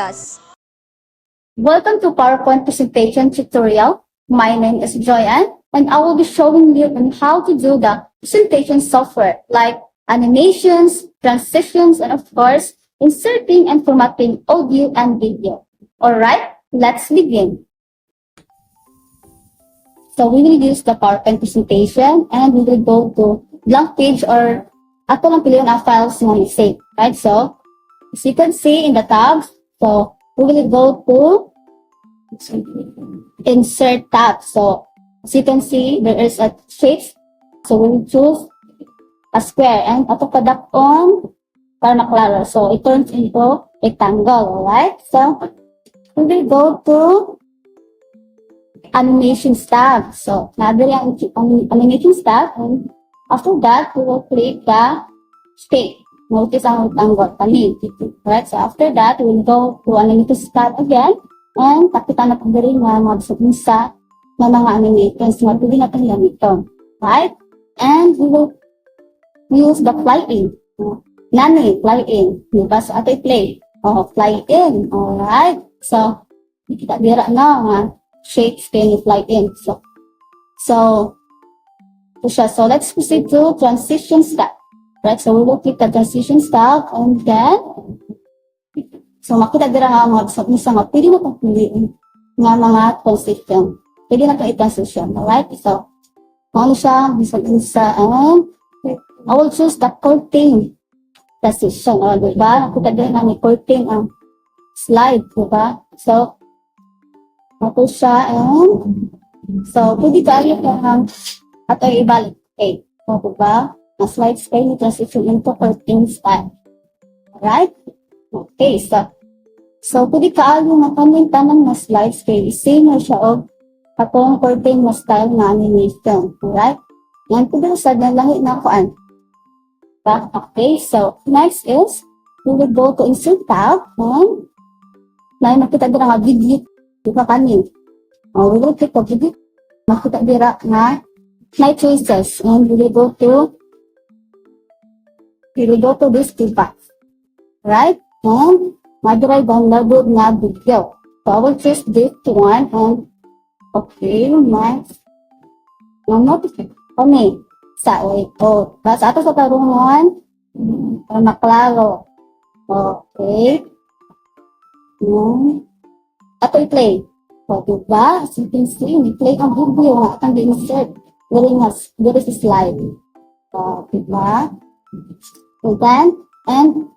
class. Welcome to PowerPoint presentation tutorial. My name is Joyanne, and I will be showing you on how to do the presentation software like animations, transitions, and of course, inserting and formatting audio and video. Alright, let's begin. So we will use the PowerPoint presentation and we will go to blank page or ato lang pilihan ang files na save. Right, so as you can see in the tabs, so we will go to insert tab. So as you can see, there is a shape. So we will choose a square and ato padak on para maklaro. So it turns into rectangle, alright? So we will go to animations tab. So nabi ang animations tab, and after that we will click the shape. Notice ang rectangle kani. Right? So after that we will go to animations tab again, and pakita na po diri nga mga sa mga animations nga pwede natin gamiton. Right? And we will use the fly in. Nani, fly in. Diba? So ato i-play. Oh, fly in. Alright. So kita dira na nga shapes can you fly in. So let's proceed to transition step. Right? So we will click the transition step, and then so makita dira nga mga sa nga pwede na itong piliin nga mga transition. Pwede na itong i-transition. Alright? So ano siya, bisa and I will choose the curtain transition. O, diba? Nakita dira nga may curtain ang slide. Diba? So ako siya, and so pwede tayo ato ibalik. Okay. So, diba? Na slide style ni transition into curtain style. Alright? Okay. So pwede kaayo nga kaming tanang na slide style. Same na siya o atong curtain na style na animation. Alright? Yan pwede sa lahi na kuan. Okay. So next is we will go to insert tab, and na nakita dira nga video. Diba kanin? We will click the video. Makita dira na my choices, and we will go to this feedback. Right? And madry downloaded na video. So I will choose this one, and okay, next. Okay. Basta ato sa tarungon para maklaro. Okay. Ato i-play. So, diba? As you can see, i-play ang video nga atang di-insert during this slide. So, diba? So then, and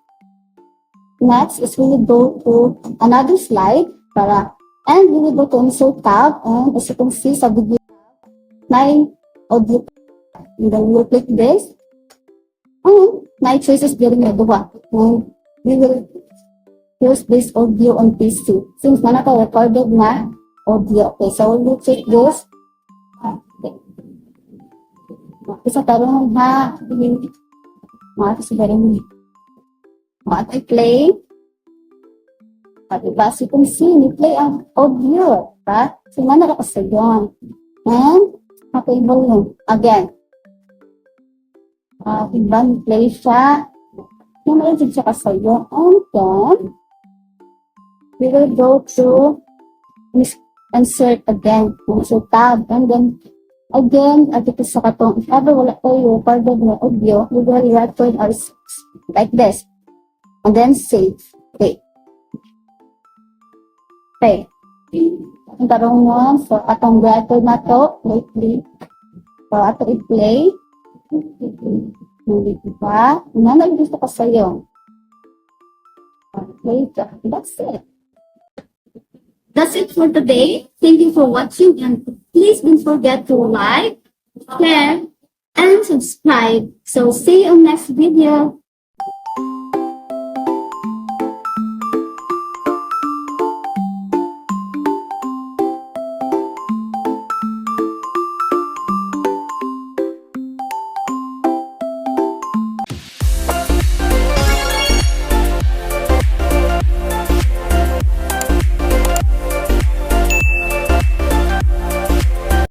next is we will go to another slide and we will go to insert tab, and as you can see sa video, na audio. And then we will click this, and na choices during the duwa. And we will use this audio on PC since na naka-recorded na audio. Okay, so we will check this. Okay. Isa tarong ha. Kasi garing I play. Diba? So you can see, ni-play ang audio. Diba? So na nakakasayon. And nakable yun. Again. Diba? Ni-play siya. Namaligid siya kasayo. And then we will go to insert again. Insert tab. And then, again, dito sa katong, if ever wala tayo, pardon na audio, we will record ours like this. And then save. Okay. Okay. Ang tarong mo, so atong record na to, lately. So, ato i-play. Hindi ba? Nanay gusto ko sa'yo. Okay, that's it. That's it for today. Thank you for watching, and please don't forget to like, share, and subscribe. So see you on next video.